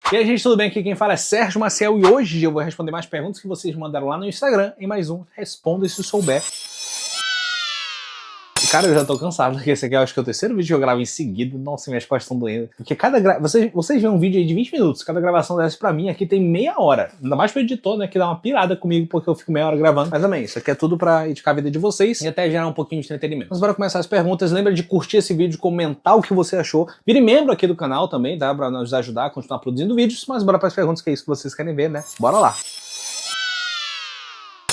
E aí, gente, tudo bem? Aqui quem fala é Sérgio Maciel e hoje eu vou responder mais perguntas que vocês mandaram lá no Instagram em mais um Responda Se Souber. Cara, eu já tô cansado, porque esse aqui eu acho que é o terceiro vídeo que eu gravo em seguida. Nossa, minhas costas estão doendo. Porque vocês veem um vídeo aí de 20 minutos, cada gravação dessa pra mim aqui tem meia hora. Ainda mais pro editor, né, que dá uma pirada comigo porque eu fico meia hora gravando. Mas também, isso aqui é tudo pra edificar a vida de vocês e até gerar um pouquinho de entretenimento. Mas bora começar as perguntas. Lembra de curtir esse vídeo, comentar o que você achou. Vire membro aqui do canal também, tá? Pra nos ajudar a continuar produzindo vídeos. Mas bora pras perguntas, que é isso que vocês querem ver, né? Bora lá!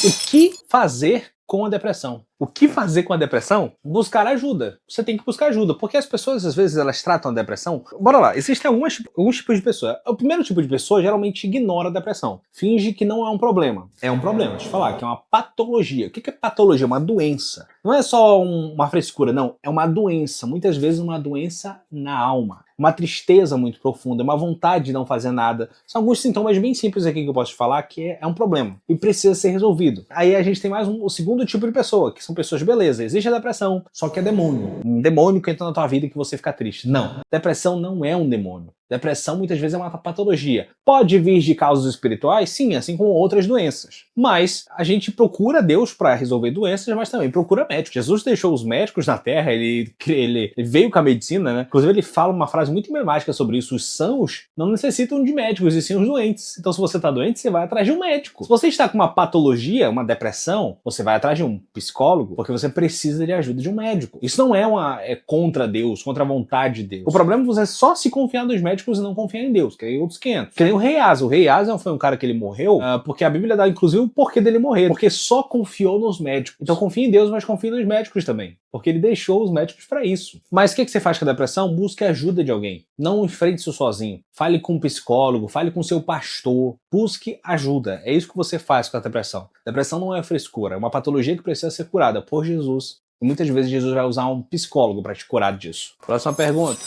O que fazer com a depressão? O que fazer com a depressão? Buscar ajuda. Você tem que buscar ajuda, porque as pessoas, às vezes, elas tratam a depressão... Bora lá, existem alguns tipos de pessoa. O primeiro tipo de pessoa geralmente ignora a depressão. Finge que não é um problema. É um problema, deixa eu falar, que é uma patologia. O que é patologia? Uma doença. Não é só uma frescura, não. É uma doença. Muitas vezes uma doença na alma. Uma tristeza muito profunda, uma vontade de não fazer nada. São alguns sintomas bem simples aqui que eu posso te falar que é um problema e precisa ser resolvido. Aí a gente tem mais o segundo tipo de pessoa, que são pessoas, beleza, existe a depressão, só que é demônio. Um demônio que entra na tua vida e que você fica triste. Não, depressão não é um demônio. Depressão muitas vezes é uma patologia. Pode vir de causas espirituais? Sim, assim como outras doenças. Mas a gente procura Deus para resolver doenças, mas também procura médicos. Jesus deixou os médicos na Terra, ele veio com a medicina, né? Inclusive ele fala uma frase muito emblemática sobre isso. Os sãos não necessitam de médicos, e sim os doentes. Então se você está doente, você vai atrás de um médico. Se você está com uma patologia, uma depressão, você vai atrás de um psicólogo, porque você precisa de ajuda de um médico. Isso não é contra Deus, contra a vontade de Deus. O problema é você só se confiar nos médicos e não confiar em Deus, que aí outros 500. Que nem o Rei Asa. O Rei Asa foi um cara que ele morreu porque a Bíblia dá inclusive o porquê dele morrer, porque só confiou nos médicos. Então confia em Deus, mas confia nos médicos também, porque ele deixou os médicos para isso. Mas o que você faz com a depressão? Busque ajuda de alguém. Não enfrente isso sozinho. Fale com um psicólogo, fale com seu pastor. Busque ajuda. É isso que você faz com a depressão. Depressão não é frescura, é uma patologia que precisa ser curada por Jesus. E muitas vezes Jesus vai usar um psicólogo para te curar disso. Próxima pergunta.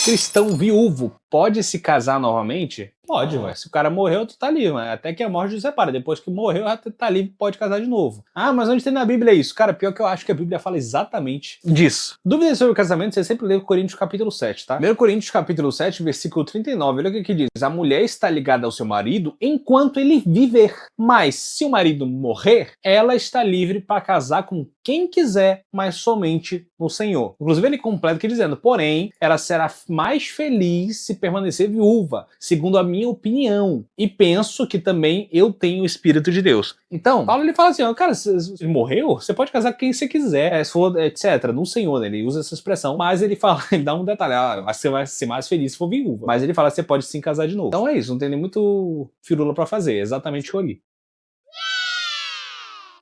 Cristão viúvo pode se casar novamente? Pode, ué. Se o cara morreu, tu tá livre, mas até que a morte nos separa. Depois que morreu, já tá livre, pode casar de novo. Ah, mas onde tem na Bíblia isso? Cara, pior que eu acho que a Bíblia fala exatamente disso. Dúvidas sobre o casamento, você sempre lê Coríntios capítulo 7, tá? 1 Coríntios capítulo 7, versículo 39, olha o que diz. A mulher está ligada ao seu marido enquanto ele viver. Mas se o marido morrer, ela está livre para casar com quem quiser, mas somente no Senhor. Inclusive ele completa aqui dizendo, porém, ela será mais feliz se permanecer viúva, segundo a minha opinião. E penso que também eu tenho o Espírito de Deus. Então, Paulo ele fala assim, ó, cara, se morreu, você pode casar com quem você quiser, se for, etc. No Senhor, né? Ele usa essa expressão, mas ele fala, ele dá um detalhe, acho que você vai ser mais feliz se for viúva. Mas ele fala que você pode sim casar de novo. Então é isso, não tem nem muito firula pra fazer, é exatamente o que eu li.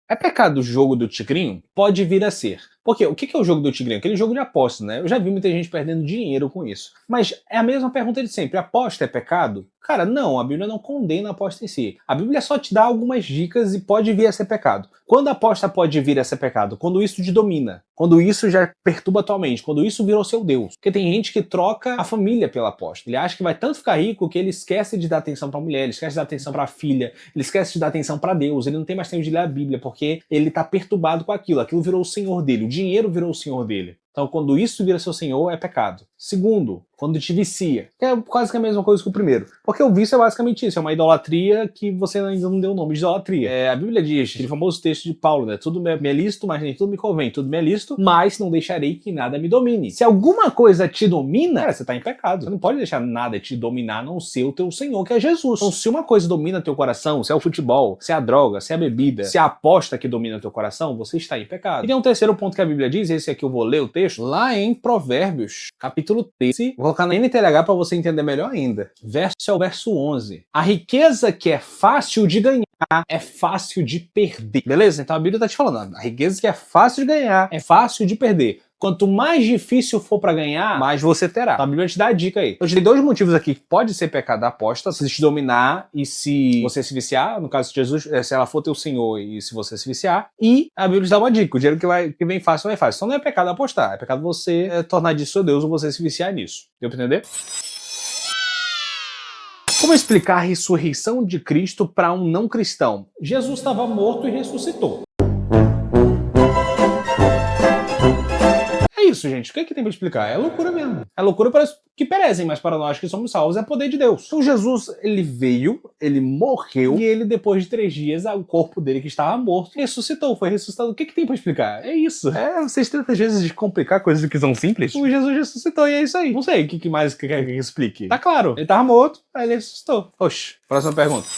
É pecado o jogo do tigrinho? Pode vir a ser. Porque o que é o jogo do tigrinho? Aquele jogo de aposta, né? Eu já vi muita gente perdendo dinheiro com isso. Mas é a mesma pergunta de sempre. Aposta é pecado? Cara, não. A Bíblia não condena a aposta em si. A Bíblia só te dá algumas dicas e pode vir a ser pecado. Quando a aposta pode vir a ser pecado? Quando isso te domina. Quando isso já perturba a tua mente. Quando isso virou seu Deus. Porque tem gente que troca a família pela aposta. Ele acha que vai tanto ficar rico que ele esquece de dar atenção pra mulher, ele esquece de dar atenção pra filha, ele esquece de dar atenção pra Deus. Ele não tem mais tempo de ler a Bíblia porque ele tá perturbado com aquilo. Aquilo virou o senhor dele. O dinheiro virou o senhor dele. Então, quando isso vira seu senhor, é pecado. Segundo, quando te vicia. Que é quase que a mesma coisa que o primeiro. Porque o vício é basicamente isso. É uma idolatria que você ainda não deu o nome de idolatria. A Bíblia diz, aquele famoso texto de Paulo, né? Tudo me é lícito, mas nem tudo me convém. Tudo me é lícito, mas não deixarei que nada me domine. Se alguma coisa te domina, cara, você tá em pecado. Você não pode deixar nada te dominar, a não ser o teu senhor, que é Jesus. Então, se uma coisa domina teu coração, se é o futebol, se é a droga, se é a bebida, se é a aposta que domina teu coração, você está em pecado. E tem um terceiro ponto que a Bíblia diz, esse aqui eu vou ler o texto, lá em Provérbios, capítulo 13, vou colocar na NTLH para você entender melhor ainda. Verso é o verso 11. A riqueza que é fácil de ganhar é fácil de perder. Beleza? Então a Bíblia está te falando, a riqueza que é fácil de ganhar é fácil de perder. Quanto mais difícil for para ganhar, mais você terá. Então a Bíblia te dá a dica aí. Eu te dei dois motivos aqui que pode ser pecado da aposta, se te dominar e se você se viciar, no caso de Jesus, se ela for teu senhor e se você se viciar. E a Bíblia te dá uma dica, o dinheiro que vem fácil vai fácil. Então não é pecado apostar, é pecado você tornar disso seu Deus ou você se viciar nisso. Deu pra entender? Como explicar a ressurreição de Cristo para um não cristão? Jesus estava morto e ressuscitou. isso, gente. O que é que tem pra explicar? É loucura mesmo. É loucura para os que perecem, mas para nós que somos salvos é poder de Deus. Então Jesus, ele veio, ele morreu, e ele depois de 3 dias, o corpo dele que estava morto, ressuscitou, foi ressuscitado. O que tem pra explicar? É isso. Vocês tentam às vezes de complicar coisas que são simples. O Jesus ressuscitou e é isso aí. Não sei o que mais que quer que explique. Tá claro, ele tava morto, aí ele ressuscitou. Oxe, próxima pergunta.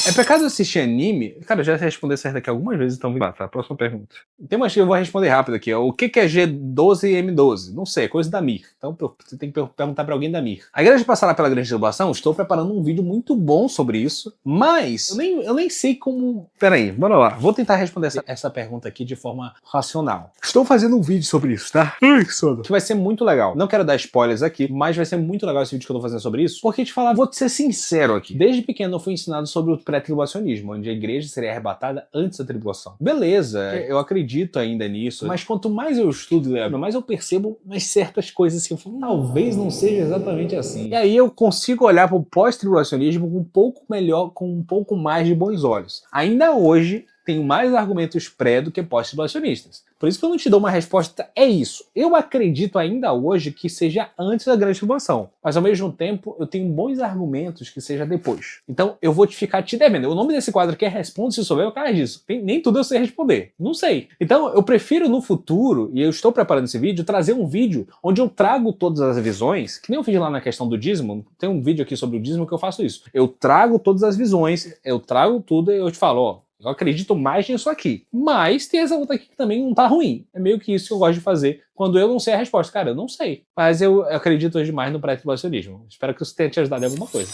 É pecado assistir anime? Cara, eu já respondi essa daqui algumas vezes, então vamos lá, tá? Próxima pergunta. Tem uma que eu vou responder rápido aqui, ó. O que é G12M12? Não sei, é coisa da Mir. Então você tem que perguntar pra alguém da Mir. A igreja passará pela grande tribulação? Estou preparando um vídeo muito bom sobre isso, mas eu nem sei como... Peraí, bora lá. Vou tentar responder essa pergunta aqui de forma racional. Estou fazendo um vídeo sobre isso, tá? Ai, que sono. Que vai ser muito legal. Não quero dar spoilers aqui, mas vai ser muito legal esse vídeo que eu tô fazendo sobre isso, porque te falar, vou te ser sincero aqui. Desde pequeno eu fui ensinado sobre o pré-tribulacionismo, onde a igreja seria arrebatada antes da tribulação. Beleza, eu acredito ainda nisso, mas quanto mais eu estudo, mais eu percebo umas certas coisas que eu falo, talvez não seja exatamente assim. E aí eu consigo olhar para o pós-tribulacionismo com um pouco melhor, com um pouco mais de bons olhos. Ainda hoje, tenho mais argumentos pré do que pós-tribulacionistas. Por isso que eu não te dou uma resposta, é isso. Eu acredito ainda hoje que seja antes da grande tribulação, mas ao mesmo tempo eu tenho bons argumentos que seja depois. Então eu vou ficar te devendo. O nome desse quadro aqui é Responde Se Souber, o cara disso. Nem tudo eu sei responder. Não sei. Então eu prefiro no futuro, e eu estou preparando esse vídeo, trazer um vídeo onde eu trago todas as visões, que nem eu fiz lá na questão do dízimo, tem um vídeo aqui sobre o dízimo que eu faço isso. Eu trago todas as visões, eu trago tudo e eu te falo, ó, eu acredito mais nisso aqui. Mas tem essa outra aqui que também não tá ruim. É meio que isso que eu gosto de fazer quando eu não sei a resposta. Cara, eu não sei. Mas eu acredito hoje mais no pré-tribulacionismo. Espero que isso tenha te ajudado em alguma coisa.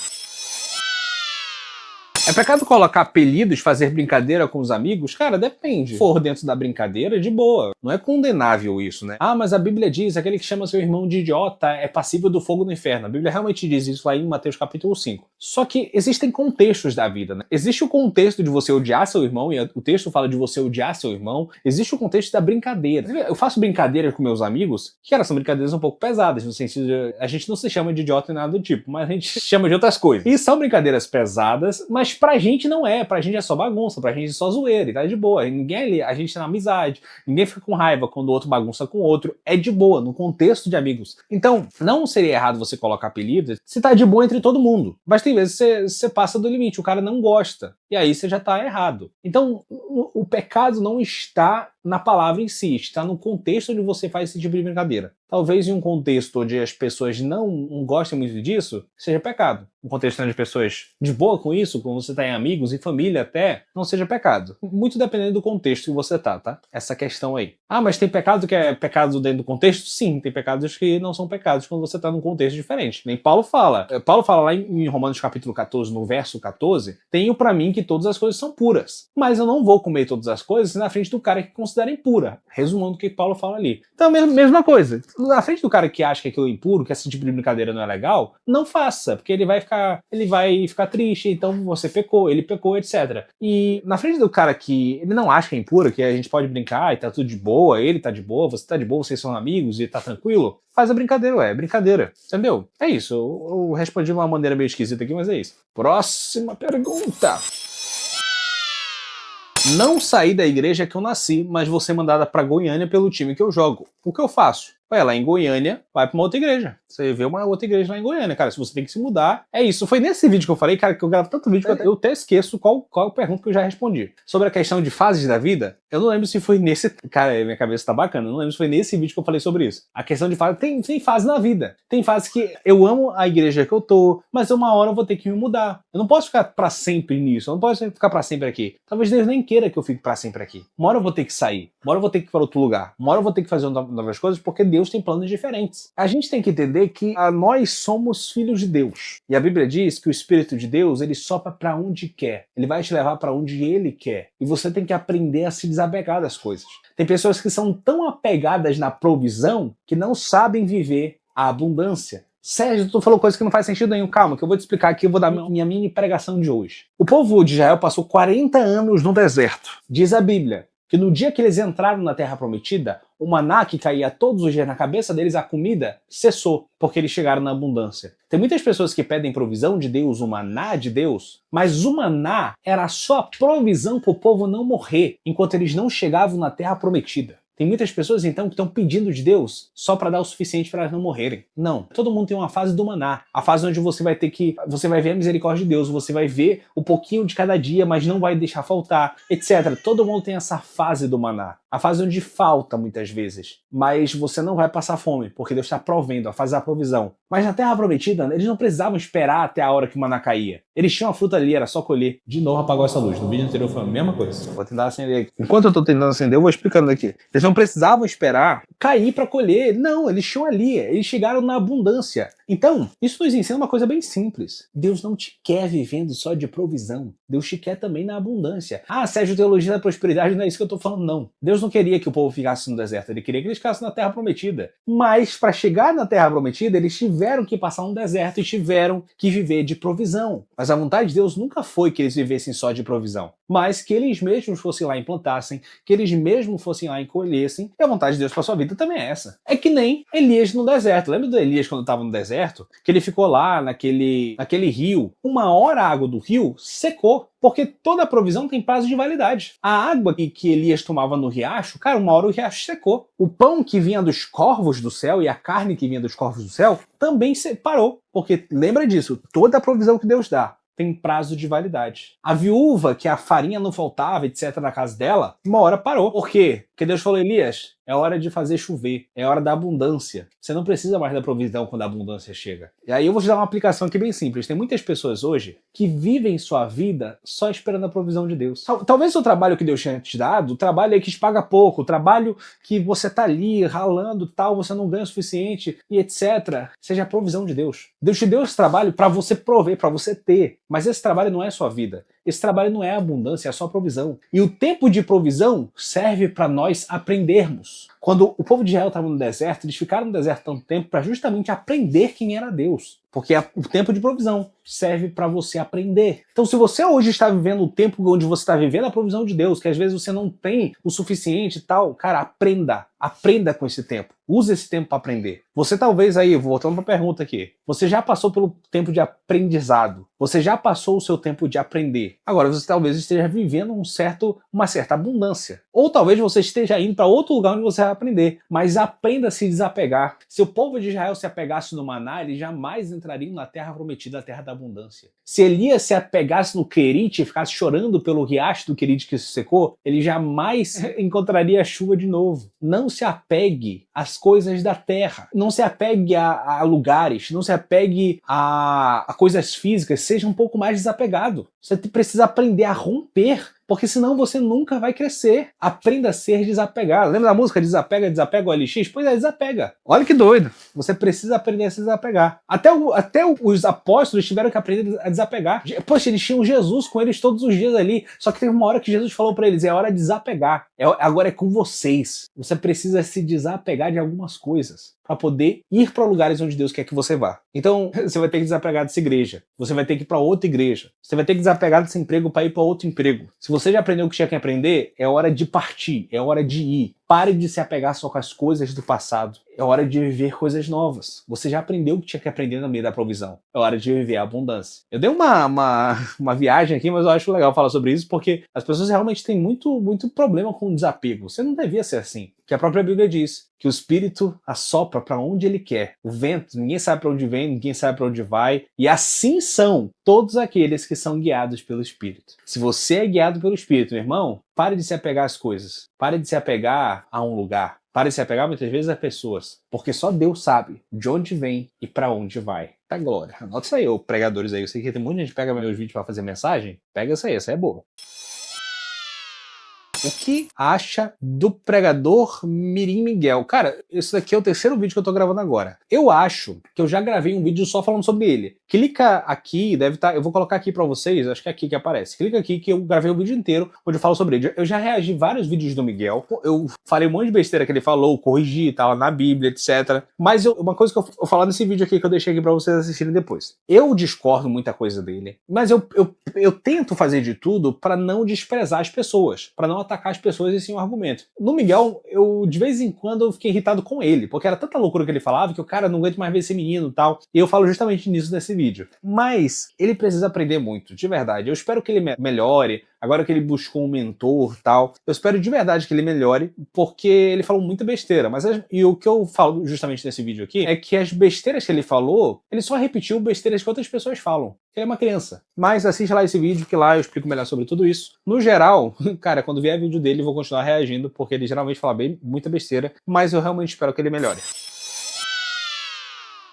É pecado colocar apelidos, fazer brincadeira com os amigos? Cara, depende. Se for dentro da brincadeira, de boa. Não é condenável isso, né? Ah, mas a Bíblia diz, aquele que chama seu irmão de idiota é passível do fogo do inferno. A Bíblia realmente diz isso lá em Mateus capítulo 5. Só que existem contextos da vida, né? Existe o contexto de você odiar seu irmão, e o texto fala de você odiar seu irmão. Existe o contexto da brincadeira. Eu faço brincadeira com meus amigos, que, cara, são brincadeiras um pouco pesadas, no sentido de a gente não se chama de idiota nem nada do tipo, mas a gente chama de outras coisas. E são brincadeiras pesadas, mas pra gente não é, pra gente é só bagunça, pra gente é só zoeira, e tá de boa. Ninguém, a gente tá na amizade, ninguém fica com raiva quando o outro bagunça com o outro, é de boa, no contexto de amigos. Então, não seria errado você colocar apelidos se tá de boa entre todo mundo. Mas tem vezes que você passa do limite, o cara não gosta, e aí você já tá errado. Então, o pecado não está na palavra em si, está no contexto onde você faz esse tipo de brincadeira. Talvez em um contexto onde as pessoas não gostem muito disso, seja pecado. Um contexto onde as pessoas de boa com isso, quando você está em amigos e família até, não seja pecado. Muito dependendo do contexto que você tá? Essa questão aí. Ah, mas tem pecado que é pecado dentro do contexto? Sim, tem pecados que não são pecados quando você está num contexto diferente. Nem Paulo fala. Paulo fala lá em Romanos capítulo 14, no verso 14, tenho pra mim que todas as coisas são puras, mas eu não vou comer todas as coisas na frente do cara que considera impura. Resumando o que Paulo fala ali. Então, mesma coisa. Na frente do cara que acha que aquilo é impuro, que esse tipo de brincadeira não é legal, não faça, porque ele vai ficar triste, então você pecou, ele pecou, etc. E na frente do cara que ele não acha que é impuro, que a gente pode brincar e tá tudo de boa, ele tá de boa, você tá de boa, vocês são amigos e tá tranquilo, faz a brincadeira, é brincadeira. Entendeu? É isso. Eu respondi de uma maneira meio esquisita aqui, mas é isso. Próxima pergunta. Não saí da igreja que eu nasci, mas vou ser mandada pra Goiânia pelo time que eu jogo. O que eu faço? Vai lá em Goiânia, vai pra uma outra igreja. Você vê uma outra igreja lá em Goiânia, cara. Se você tem que se mudar, é isso. Foi nesse vídeo que eu falei, cara, que eu gravo tanto vídeo que eu até esqueço qual é a pergunta que eu já respondi. Sobre a questão de fases da vida, eu não lembro se foi nesse... Cara, minha cabeça tá bacana. Eu não lembro se foi nesse vídeo que eu falei sobre isso. A questão de fase... Tem fase na vida. Tem fase que eu amo a igreja que eu tô, mas uma hora eu vou ter que me mudar. Eu não posso ficar pra sempre nisso. Eu não posso ficar pra sempre aqui. Talvez Deus nem queira que eu fique pra sempre aqui. Uma hora eu vou ter que sair. Uma hora eu vou ter que ir para outro lugar. Uma hora eu vou ter que fazer novas coisas, porque Deus tem planos diferentes. A gente tem que entender que nós somos filhos de Deus. E a Bíblia diz que o Espírito de Deus, ele sopra para onde quer. Ele vai te levar para onde ele quer. E você tem que aprender a se desapegar das coisas. Tem pessoas que são tão apegadas na provisão que não sabem viver a abundância. Sérgio, tu falou coisa que não faz sentido nenhum. Calma, que eu vou te explicar aqui, eu vou dar minha mini pregação de hoje. O povo de Israel passou 40 anos no deserto. Diz a Bíblia que no dia que eles entraram na Terra Prometida, o maná que caía todos os dias na cabeça deles, a comida, cessou, porque eles chegaram na abundância. Tem muitas pessoas que pedem provisão de Deus, o maná de Deus, mas o maná era só a provisão para o povo não morrer, enquanto eles não chegavam na Terra Prometida. Tem muitas pessoas, então, que estão pedindo de Deus só para dar o suficiente para elas não morrerem. Não. Todo mundo tem uma fase do maná. A fase onde você vai ver a misericórdia de Deus, você vai ver o pouquinho de cada dia, mas não vai deixar faltar, etc. Todo mundo tem essa fase do maná. A fase onde falta muitas vezes. Mas você não vai passar fome, porque Deus está provendo, a fase da provisão. Mas na Terra Prometida, eles não precisavam esperar até a hora que o maná caía. Eles tinham a fruta ali, era só colher. De novo apagou essa luz. No vídeo anterior foi a mesma coisa. Vou tentar acender aqui. Enquanto eu tô tentando acender, eu vou explicando aqui. Eles não precisavam esperar cair para colher. Não, eles tinham ali. Eles chegaram na abundância. Então, isso nos ensina uma coisa bem simples. Deus não te quer vivendo só de provisão. Deus te quer também na abundância. Ah, Sérgio, teologia da prosperidade não é isso que eu tô falando, não. Deus não queria que o povo ficasse no deserto. Ele queria que eles ficassem na Terra Prometida. Mas, para chegar na Terra Prometida, eles tiveram que passar um deserto e tiveram que viver de provisão. Mas a vontade de Deus nunca foi que eles vivessem só de provisão, mas que eles mesmos fossem lá e plantassem, que eles mesmos fossem lá e colhessem. E a vontade de Deus para sua vida também é essa. É que nem Elias no deserto. Lembra do Elias quando estava no deserto? Que ele ficou lá naquele rio. Uma hora a água do rio secou. Porque toda provisão tem prazo de validade. A água que Elias tomava no riacho, cara, uma hora o riacho secou. O pão que vinha dos corvos do céu e a carne que vinha dos corvos do céu também parou. Porque lembra disso, toda a provisão que Deus dá tem prazo de validade. A viúva, que a farinha não faltava, etc., na casa dela, uma hora parou. Por quê? Porque Deus falou, Elias, é hora de fazer chover, é hora da abundância. Você não precisa mais da provisão quando a abundância chega. E aí eu vou te dar uma aplicação aqui bem simples. Tem muitas pessoas hoje que vivem sua vida só esperando a provisão de Deus. Talvez o trabalho que Deus tenha te dado, o trabalho aí que te paga pouco, o trabalho que você tá ali ralando tal, você não ganha o suficiente e etc., seja a provisão de Deus. Deus te deu esse trabalho para você prover, para você ter. Mas esse trabalho não é sua vida. Esse trabalho não é abundância, é só provisão. E o tempo de provisão serve para nós aprendermos. Quando o povo de Israel estava no deserto, eles ficaram no deserto tanto tempo para justamente aprender quem era Deus. Porque o tempo de provisão serve para você aprender. Então, se você hoje está vivendo o tempo onde você está vivendo a provisão de Deus, que às vezes você não tem o suficiente e tal, cara, aprenda. Aprenda com esse tempo. Use esse tempo para aprender. Você talvez aí, voltando para a pergunta aqui, você já passou pelo tempo de aprendizado. Você já passou o seu tempo de aprender. Agora você talvez esteja vivendo uma certa abundância. Ou talvez você esteja indo para outro lugar onde você vai aprender. Mas aprenda a se desapegar. Se o povo de Israel se apegasse no maná, eles jamais entrariam na terra prometida, a terra da abundância. Se Elias se apegasse no Querite e ficasse chorando pelo riacho do Querite que se secou, ele jamais encontraria a chuva de novo. Não se apegue às coisas da terra. Não se apegue a lugares. Não se apegue a coisas físicas. Seja um pouco mais desapegado. Você precisa aprender a romper, porque senão você nunca vai crescer. Aprenda a ser desapegado. Lembra da música Desapega, Desapega o LX? Pois é, desapega. Olha que doido. Você precisa aprender a se desapegar. Até os apóstolos tiveram que aprender a desapegar. Poxa, eles tinham Jesus com eles todos os dias ali. Só que teve uma hora que Jesus falou para eles, é hora de desapegar. Agora é com vocês. Você precisa se desapegar de algumas coisas para poder ir para lugares onde Deus quer que você vá. Então, você vai ter que desapegar dessa igreja. Você vai ter que ir para outra igreja. Você vai ter que desapegar desse emprego para ir para outro emprego. Se você já aprendeu o que tinha que aprender, é hora de partir, é hora de ir. Pare de se apegar só com as coisas do passado. É hora de viver coisas novas. Você já aprendeu o que tinha que aprender no meio da provisão. É hora de viver a abundância. Eu dei uma viagem aqui, mas eu acho legal falar sobre isso, porque as pessoas realmente têm muito problema com o desapego. Você não devia ser assim. Que a própria Bíblia diz que o Espírito assopra para onde ele quer. O vento, ninguém sabe para onde vem, ninguém sabe para onde vai. E assim são todos aqueles que são guiados pelo Espírito. Se você é guiado pelo Espírito, meu irmão, pare de se apegar às coisas. Pare de se apegar a um lugar. Pare de se apegar muitas vezes a pessoas. Porque só Deus sabe de onde vem e para onde vai. Tá glória. Anota isso aí, ô pregadores aí. Eu sei que tem muita gente que pega meus vídeos para fazer mensagem. Pega essa aí, essa é boa. O que acha do pregador Mirim Miguel? Cara, esse daqui é o terceiro vídeo que eu tô gravando agora. Eu acho que eu já gravei um vídeo só falando sobre ele. Clica aqui, deve estar... Eu vou colocar aqui pra vocês, acho que é aqui que aparece. Clica aqui que eu gravei o vídeo inteiro onde eu falo sobre ele. Eu já reagi a vários vídeos do Miguel. Eu falei um monte de besteira que ele falou, corrigi e tal, na Bíblia, etc. Mas uma coisa que eu falo nesse vídeo aqui que eu deixei aqui pra vocês assistirem depois. Eu discordo muita coisa dele, mas eu tento fazer de tudo pra não desprezar as pessoas, pra não atacar as pessoas e sim um argumento. No Miguel, de vez em quando eu fiquei irritado com ele, porque era tanta loucura que ele falava que o cara não aguenta mais ver esse menino e tal. E eu falo justamente nisso nesse vídeo. vídeo. Mas ele precisa aprender muito, de verdade. Eu espero que ele melhore, agora que ele buscou um mentor e tal. Eu espero de verdade que ele melhore, porque ele falou muita besteira. E o que eu falo justamente nesse vídeo aqui é que as besteiras que ele falou, ele só repetiu besteiras que outras pessoas falam. Ele é uma criança. Mas assiste lá esse vídeo, que lá eu explico melhor sobre tudo isso. No geral, cara, quando vier vídeo dele, eu vou continuar reagindo, porque ele geralmente fala muita besteira, mas eu realmente espero que ele melhore.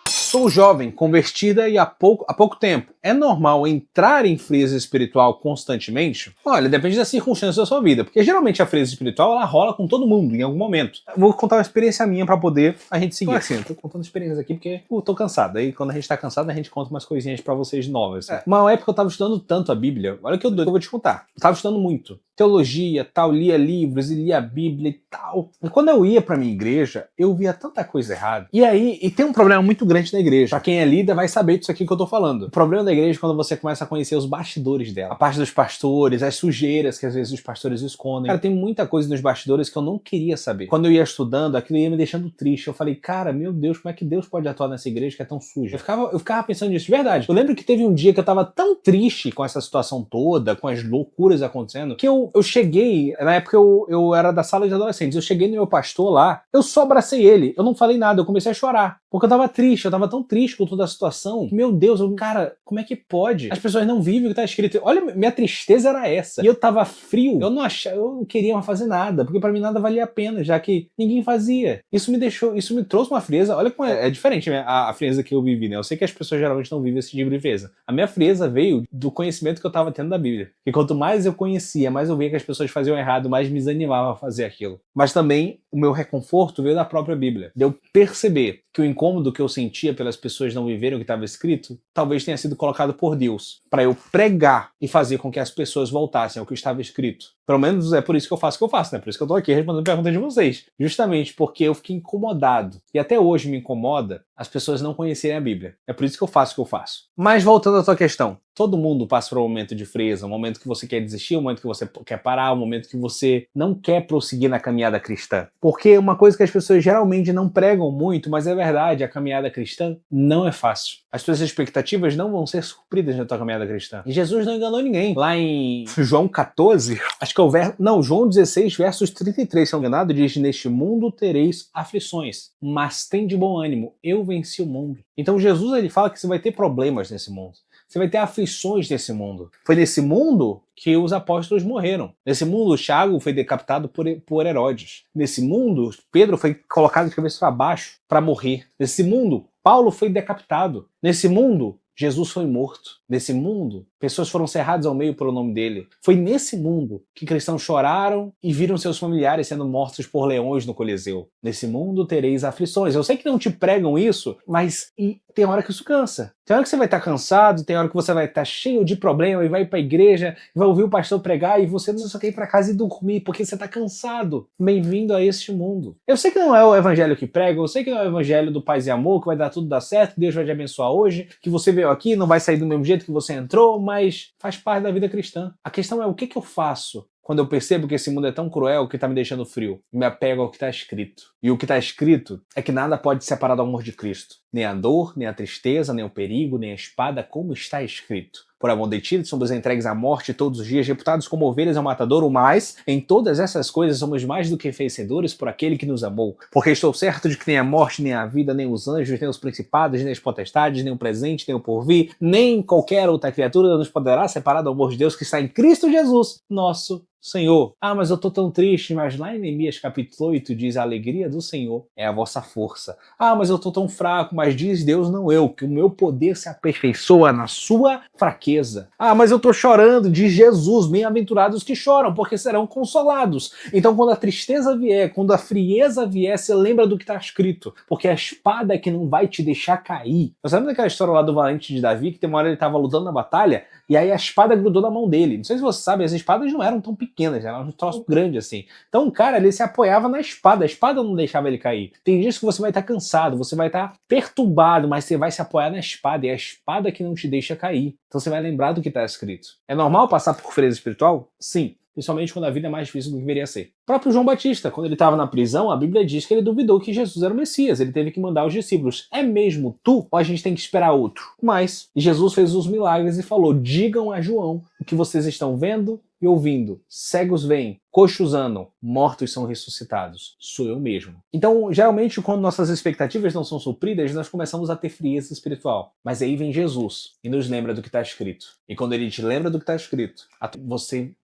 Sou jovem, convertida e há pouco tempo. É normal entrar em frieza espiritual constantemente? Olha, depende das circunstâncias da sua vida, porque geralmente a frieza espiritual ela rola com todo mundo em algum momento. Eu vou contar uma experiência minha pra poder a gente seguir. Assim, eu tô contando experiências aqui porque tô cansado. Aí quando a gente tá cansado, a gente conta umas coisinhas pra vocês novas. Uma época eu tava estudando tanto a Bíblia, olha que eu vou te contar. Eu tava estudando muito. Teologia, tal, lia livros e lia a Bíblia e tal. E quando eu ia pra minha igreja, eu via tanta coisa errada. E tem um problema muito grande na igreja. Pra quem é líder vai saber disso aqui que eu tô falando. O problema da igreja é quando você começa a conhecer os bastidores dela. A parte dos pastores, as sujeiras que às vezes os pastores escondem. Cara, tem muita coisa nos bastidores que eu não queria saber. Quando eu ia estudando, aquilo ia me deixando triste. Eu falei, cara, meu Deus, como é que Deus pode atuar nessa igreja que é tão suja? Eu ficava pensando nisso, de verdade. Eu lembro que teve um dia que eu tava tão triste com essa situação toda, com as loucuras acontecendo, que eu cheguei, na época eu era da sala de adolescentes, eu cheguei no meu pastor lá, eu só abracei ele, eu não falei nada, eu comecei a chorar. Porque eu tava triste, eu tava tão triste com toda a situação. Meu Deus, cara, como é que pode? As pessoas não vivem o que tá escrito. Olha, minha tristeza era essa. E eu tava frio, eu não queria mais fazer nada, porque pra mim nada valia a pena, já que ninguém fazia. Isso me trouxe uma frieza, olha como é diferente a frieza que eu vivi, né? Eu sei que as pessoas geralmente não vivem esse tipo de frieza. A minha frieza veio do conhecimento que eu tava tendo da Bíblia. E quanto mais eu conhecia, mais eu via que as pessoas faziam errado, mais me desanimava a fazer aquilo. Mas também o meu reconforto veio da própria Bíblia. De eu perceber que o incômodo que eu sentia pelas pessoas não viverem o que estava escrito, talvez tenha sido colocado por Deus, para eu pregar e fazer com que as pessoas voltassem ao que estava escrito. Pelo menos é por isso que eu faço o que eu faço, né? Por isso que eu tô aqui respondendo perguntas de vocês. Justamente porque eu fiquei incomodado. E até hoje me incomoda as pessoas não conhecerem a Bíblia. É por isso que eu faço o que eu faço. Mas voltando à tua questão, todo mundo passa por um momento de frieza, um momento que você quer desistir, um momento que você quer parar, um momento que você não quer prosseguir na caminhada cristã. Porque uma coisa que as pessoas geralmente não pregam muito, mas é verdade, a caminhada cristã não é fácil. As tuas expectativas não vão ser supridas na tua caminhada cristã. E Jesus não enganou ninguém. Lá em João 14, acho que é o João 16, versos 33, se não me engano, diz: neste mundo tereis aflições, mas tem de bom ânimo, eu venci o mundo. Então Jesus ele fala que você vai ter problemas nesse mundo. Você vai ter aflições nesse mundo. Foi nesse mundo que os apóstolos morreram. Nesse mundo, Tiago foi decapitado por Herodes. Nesse mundo, Pedro foi colocado de cabeça para baixo para morrer. Nesse mundo, Paulo foi decapitado. Nesse mundo, Jesus foi morto. Nesse mundo, pessoas foram cerradas ao meio pelo nome dele. Foi nesse mundo que cristãos choraram e viram seus familiares sendo mortos por leões no Coliseu. Nesse mundo tereis aflições. Eu sei que não te pregam isso, mas tem hora que isso cansa. Tem hora que você vai estar cansado, tem hora que você vai estar cheio de problema e vai para a igreja, vai ouvir o pastor pregar e você não só quer ir para casa e dormir porque você está cansado. Bem-vindo a este mundo. Eu sei que não é o evangelho que prega, eu sei que não é o evangelho do paz e amor, que vai dar tudo dar certo, Deus vai te abençoar hoje, que você veio aqui, não vai sair do mesmo jeito que você entrou, mas faz parte da vida cristã. A questão é o que eu faço quando eu percebo que esse mundo é tão cruel que está me deixando frio. Me apego ao que está escrito. E o que está escrito é que nada pode separar do amor de Cristo. Nem a dor, nem a tristeza, nem o perigo, nem a espada, como está escrito. Por amor de ti, somos entregues à morte todos os dias, reputados como ovelhas ao matadouro, mas em todas essas coisas somos mais do que vencedores por aquele que nos amou. Porque estou certo de que nem a morte, nem a vida, nem os anjos, nem os principados, nem as potestades, nem o presente, nem o porvir, nem qualquer outra criatura nos poderá separar do amor de Deus que está em Cristo Jesus, nosso Senhor. Ah, mas eu tô tão triste, mas lá em Neemias capítulo 8 diz: a alegria do Senhor é a vossa força. Ah, mas eu tô tão fraco, mas diz Deus, não eu, que o meu poder se aperfeiçoa na sua fraqueza. Ah, mas eu tô chorando, diz Jesus, bem-aventurados que choram, porque serão consolados. Então quando a tristeza vier, quando a frieza vier, você lembra do que tá escrito, porque a espada é que não vai te deixar cair. Você lembra daquela história lá do valente de Davi, que tem uma hora ele tava lutando na batalha, e aí a espada grudou na mão dele. Não sei se você sabe, as espadas não eram tão pequenas, eram um troço grande assim. Então o cara, ele se apoiava na espada, a espada não deixava ele cair. Tem dias que você vai estar cansado, você vai estar perturbado, mas você vai se apoiar na espada, e é a espada que não te deixa cair. Então você vai lembrar do que está escrito. É normal passar por frieza espiritual? Sim. principalmente quando a vida é mais difícil do que deveria ser. O próprio João Batista, quando ele estava na prisão, a Bíblia diz que ele duvidou que Jesus era o Messias, ele teve que mandar os discípulos: é mesmo tu? Ou a gente tem que esperar outro? Mas Jesus fez os milagres e falou: digam a João o que vocês estão vendo e ouvindo. Cegos veem, coxos andam, mortos são ressuscitados. Sou eu mesmo. Então, geralmente, quando nossas expectativas não são supridas, nós começamos a ter frieza espiritual. Mas aí vem Jesus e nos lembra do que está escrito. E quando ele te lembra do que está escrito,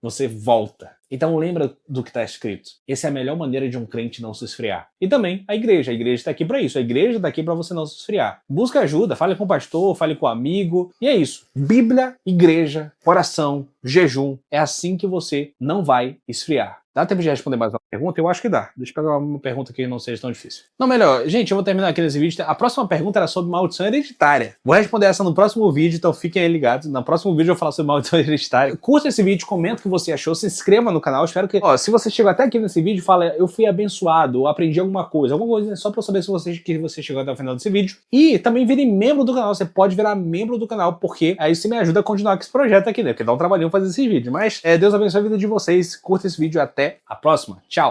você volta. Então lembra do que está escrito. Essa é a melhor maneira de um crente não se esfriar. E também a igreja está aqui para isso. A igreja está aqui para você não se esfriar. Busca ajuda, fale com o pastor, fale com o amigo. E é isso. Bíblia, igreja, oração, jejum. É assim que você não vai esfriar. Dá tempo de responder mais uma pergunta? Eu acho que dá. Deixa eu pegar uma pergunta que não seja tão difícil. Não, melhor. Gente, eu vou terminar aqui nesse vídeo. A próxima pergunta era sobre maldição hereditária. Vou responder essa no próximo vídeo, então fiquem aí ligados. No próximo vídeo eu vou falar sobre maldição hereditária. Curta esse vídeo, comenta o que você achou, se inscreva no canal. Espero que... se você chegou até aqui nesse vídeo, fala: eu fui abençoado, eu aprendi alguma coisa, só pra eu saber se você chegou até o final desse vídeo. E também vire membro do canal. Você pode virar membro do canal, porque aí isso me ajuda a continuar com esse projeto aqui, né? Porque dá um trabalhinho fazer esse vídeo. Mas Deus abençoe a vida de vocês. Curta esse vídeo e até a próxima. Tchau!